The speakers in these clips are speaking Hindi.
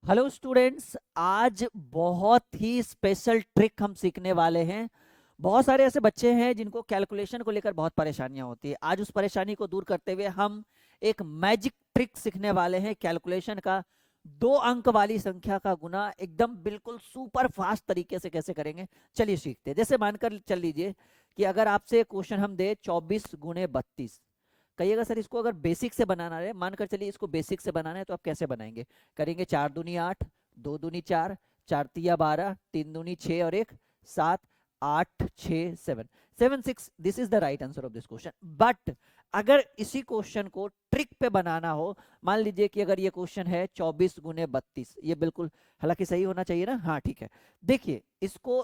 हेलो स्टूडेंट्स, आज बहुत ही स्पेशल ट्रिक हम सीखने वाले हैं। बहुत सारे ऐसे बच्चे हैं जिनको कैलकुलेशन को लेकर बहुत परेशानियां होती है। आज उस परेशानी को दूर करते हुए हम एक मैजिक ट्रिक सीखने वाले हैं कैलकुलेशन का। 2 अंक वाली संख्या का गुना एकदम बिल्कुल सुपर फास्ट तरीके से कैसे करेंगे, चलिए सीखते हैं। जैसे मानकर चल लीजिए कि अगर आपसे क्वेश्चन हम दे 24 × 32, कहिएगा सर इसको अगर बेसिक से बनाना है, मानकर चलिए इसको बेसिक से बनाना है तो आप कैसे बनाएंगे? करेंगे 4 दूनी 8, 2 दूनी 4, 4 तिया 12, 3 दूनी 6 और 1 7, 8 6 7 7 6। This is the right answer of this question. But अगर इसी क्वेश्चन को ट्रिक पे बनाना हो, मान लीजिए कि अगर ये क्वेश्चन है 24 × 32, ये बिल्कुल हालांकि सही होना चाहिए ना। हाँ ठीक है। देखिए इसको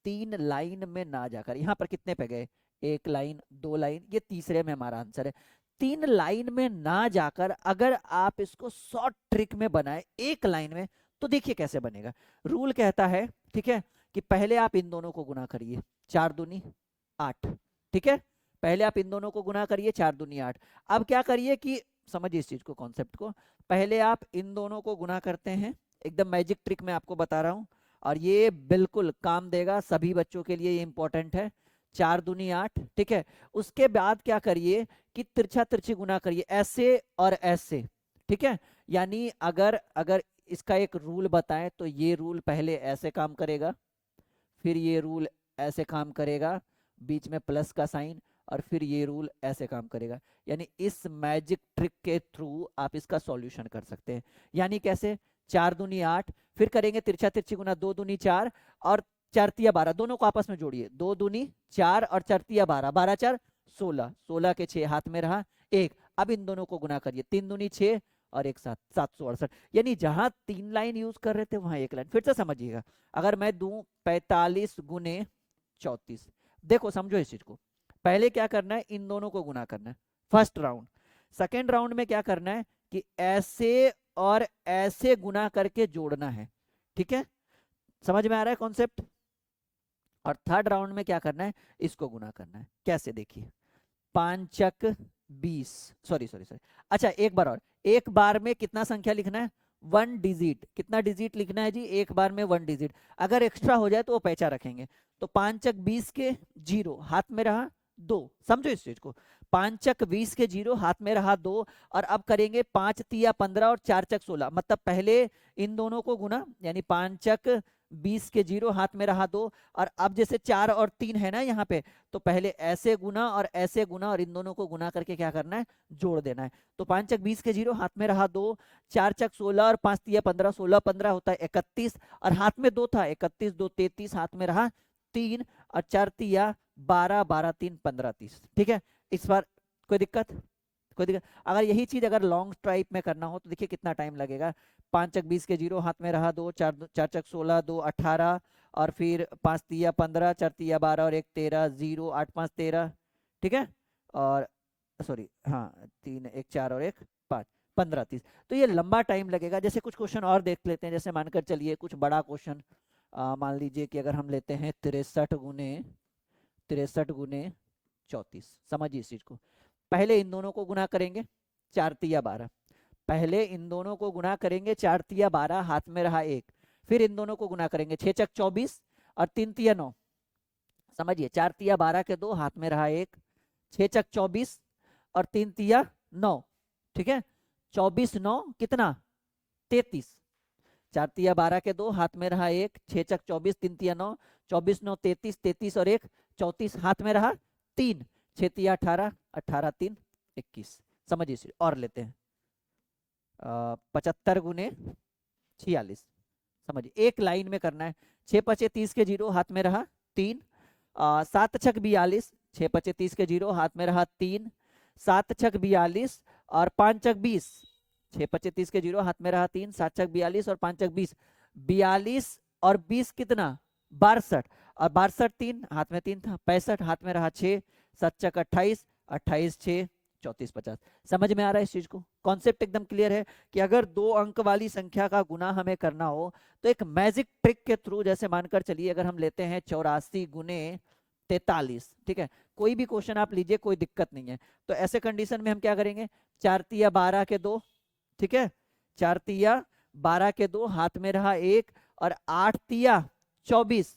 3 लाइन में ना जाकर यहाँ पर कितने पे गए, 1 लाइन 2 लाइन, ये तीसरे में हमारा आंसर है। 3 लाइन में ना जाकर अगर आप इसको शॉर्ट ट्रिक में बनाए 1 लाइन में, तो देखिए कैसे बनेगा। रूल कहता है, ठीक है, कि पहले आप इन दोनों को गुना करिए, 4 दूनी 8, ठीक है। पहले आप इन दोनों को गुना करिए 4 दूनी 8। अब क्या करिए कि समझिए इस चीज को, कॉन्सेप्ट को। पहले आप इन दोनों को गुना करते हैं, एकदम मैजिक ट्रिक में आपको बता रहा हूं, और ये बिल्कुल काम देगा, सभी बच्चों के लिए ये इंपॉर्टेंट है। 4 दूनी 8, ठीक है। उसके बाद क्या करिए कि तिरछा तिरछी गुना करिए, ऐसे और ऐसे, ठीक है। यानी अगर अगर इसका एक रूल बताएं तो ये रूल पहले ऐसे काम करेगा, फिर ये रूल ऐसे काम करेगा, बीच में प्लस का साइन, और फिर ये रूल ऐसे काम करेगा। यानी इस मैजिक ट्रिक के थ्रू आप इसका सॉल्यूशन कर सकते हैं। यानी कैसे? 4 दूनी 8, फिर करेंगे तिरछा तिरछी गुना, 2 दूनी 4 और 4 तिया 12, दोनों को आपस में जोड़िए, 2 दूनी 4 और 4 तिया 12, 12 4 16, 16 के 6 हाथ में रहा 1। अब इन दोनों को गुना करिए, 3 दूनी 6 और 1 7, 768। यानी जहां 3 लाइन यूज कर रहे थे वहां 1 लाइन। फिर से समझिएगा, अगर मैं दूं 45 × 34, देखो समझो इस चीज को। पहले क्या करना है, इन दोनों को गुना करना है, फर्स्ट राउंड। सेकेंड राउंड में क्या करना है कि ऐसे और ऐसे गुना करके जोड़ना है, ठीक है। समझ में आ रहा है कॉन्सेप्ट? और थर्ड राउंड में क्या करना है, इसको गुना करना है। कैसे? देखिए, 5 × 20, सॉरी सॉरी सॉरी, अच्छा एक बार और, एक बार में कितना संख्या लिखना है? 1 डिजिट। कितना डिजिट लिखना है जी? एक बार में 1 डिजिट। अगर एक्स्ट्रा हो जाए तो वो पैचा रखेंगे। तो 5 × 20 के 0 हाथ में रहा 2, समझो इस चीज को। 5 × 20 के 0 हाथ में रहा 2, और अब करेंगे 5 तिया 15 और 4 चक 16, मतलब पहले इन दोनों को गुना, यानी 5 × 20 के 0 हाथ में रहा 2, और अब जैसे 4 और 3 है ना यहाँ पे, तो पहले ऐसे गुना और ऐसे गुना, और इन दोनों को गुना करके क्या करना है, जोड़ देना है। तो 5 × 20 के 0 हाथ में रहा 2, 4 चक 16 और 5 तिया 15, 16 15 होता है 31, और हाथ में 2 था, 31 2 33, हाथ में रहा 3, और 4 तिया 12, 12 3 15 30, ठीक है। इस बार कोई दिक्कत? कोई दिक्कत? अगर यही चीज अगर लॉन्ग टाइप में करना हो तो देखिए कितना टाइम लगेगा। 5 × 20 के 0 हाथ में रहा 2, 4 4 चक 16, 2 18, और फिर 5 तिया 15, 4 तिया 12 और 1 13, 0 8 5 13, ठीक है। और सॉरी, हाँ 3 1 4 और 1 5, 15 30। तो ये लंबा टाइम लगेगा। जैसे कुछ क्वेश्चन और देख लेते हैं, जैसे मानकर चलिए कुछ बड़ा क्वेश्चन, मान लीजिए कि अगर हम लेते हैं 63 × 34, समझिए इस चीज को। पहले इन दोनों को गुना करेंगे, 4 तिया 12, पहले इन दोनों को गुना करेंगे, 4 तिया 12 हाथ में रहा 1, फिर इन दोनों को गुना करेंगे, 6 चक 24 और 3 तिया 9, समझिए 4 तिया 12 के 2 हाथ में रहा 1, 6 चक 24 और 3 तिया 9, ठीक है। 24 9 कितना? 33, 4 तिया 12 के 2 हाथ में रहा 1, 6 चक 24, 3 तिया 9, 24 9 33, 33 और 1 34, हाथ में रहा 3, 6 तिया 18, 18 3 21। समझिए और लेते हैं 75 × 46, समझिए एक लाइन में करना है। 6 पचे 30 के 0 हाथ में रहा 3, 7 छक 42, 6 पचे 30 के 0 हाथ में रहा 3, 7 छक 42 और 5 चक 20, 6 पचे 30 के 0 हाथ में रहा 3, 7 छक 42 और 5 चक 20, 42 और 20 कितना? 62, और 62 3 हाथ में 3 था, 65 हाथ में रहा 6, 7 चक 28, 28 6 34 50। समझ में आ रहा है इस चीज को? कॉन्सेप्ट एकदम क्लियर है कि अगर 2 अंक वाली संख्या का गुना हमें करना हो तो एक मैजिक ट्रिक के थ्रू, जैसे मानकर चलिए अगर हम लेते हैं 84 × 43, ठीक है। कोई भी क्वेश्चन आप लीजिए, कोई दिक्कत नहीं है। तो ऐसे कंडीशन में हम क्या करेंगे, 4 तिया 12 के 2, ठीक है, 4 तिया 12 के 2 हाथ में रहा 1 और 8 तिया 24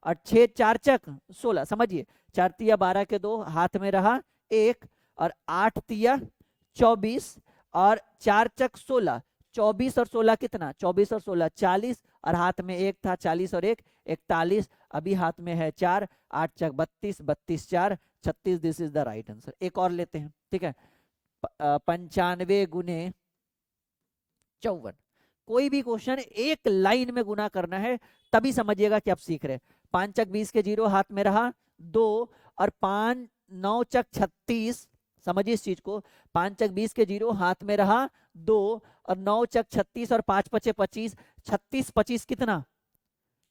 और 6 4 चक 16। समझिए 4 तिया 12 के 2 हाथ में रहा 1 और 8 तिया 24 और 4 चक 16। 24 और 16 कितना? 24 और 16 40 और हाथ में 1 था, 40 और 1 41। अभी हाथ में है 4, 8 चक 32, 32 4 36। This is the right answer. एक और लेते हैं, ठीक है। 95 गुने 54। कोई भी क्वेश्चन एक लाइन में गुना करना है तभी समझिएगा कि आप सीख रहे हैं। 5 चक 20 के 0 हाथ में रहा 2 और 5 9 चक 36। समझिए इस चीज को। 5 चक 20 के 0 हाथ में रहा 2 और 9 चक 36 और 5 पचे 25। 36 25 कितना?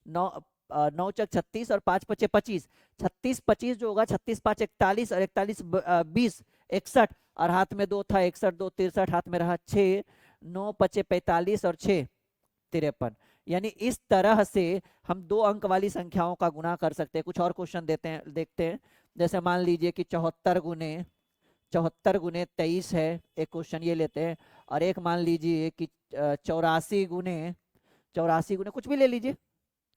9 9 चक 36 और 5 पचे 25। 36 25 जो होगा 36 5 41 और 41 20 61 और हाथ में 2 था 61 2 63 हाथ में रहा 6 9 पचे 45 और 6 53। यानी इस तरह से हम 2 अंक वाली संख्याओं का गुना कर सकते हैं। कुछ और क्वेश्चन देते हैं, देखते हैं। जैसे मान लीजिए कि 74 गुने 23 है, एक क्वेश्चन ये लेते हैं। और एक मान लीजिए कि 84 गुने कुछ भी ले लीजिए,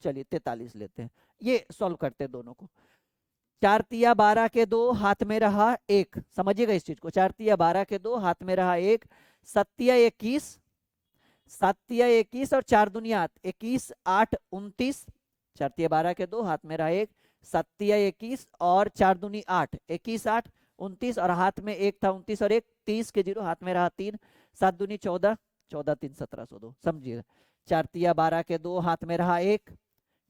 चलिए 43 लेते हैं। ये सॉल्व करते हैं दोनों को। 4 तिया 12 के 2 हाथ में रहा 1। समझिएगा इस चीज को। 4 तिया 12 के 2 हाथ में रहा 1। 7 तिया 21, 7 तिया 21 और 4 दूनी 8 21 8 29। 4 तिया 12 के 2 हाथ में रहा 1। 7 तिया 21 और 4 दूनी 8 21 8 29 और हाथ में 1 था 29 और 1 30 के 0 हाथ में रहा 3। 7 दूनी 14 14 3 1702। समझिएगा। 4 तिया 12 के 2 हाथ में रहा 1,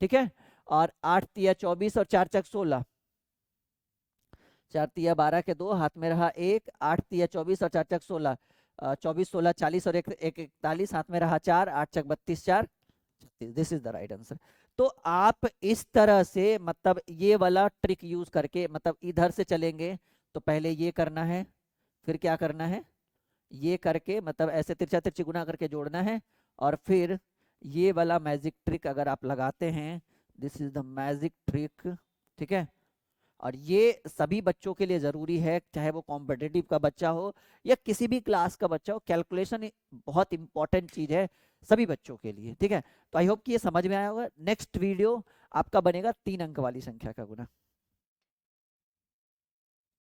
ठीक है। और 8 तिया 24 और 4 चक 16। 4 तिया 12 के 2 हाथ में रहा 1, 8 तिया 24 और 4 चक 16। 24 16 40 और 1 41 हाथ में रहा 4, 8 चक 32 4 36। This is the right answer. तो आप इस तरह से मतलब ये वाला ट्रिक यूज करके मतलब इधर से चलेंगे तो पहले ये करना है, फिर क्या करना है, ये करके मतलब ऐसे तिरछा तिरछी गुना करके जोड़ना है और फिर ये वाला मैजिक ट्रिक अगर आप लगाते हैं, this is the magic trick, ठीक है। और ये सभी बच्चों के लिए जरूरी है, चाहे वो कॉम्पिटिटिव का बच्चा हो या किसी भी क्लास का बच्चा हो। कैलकुलेशन बहुत इंपॉर्टेंट चीज है सभी बच्चों के लिए, ठीक है। तो आई होप कि ये समझ में आया होगा। नेक्स्ट वीडियो आपका बनेगा 3 अंक वाली संख्या का गुना।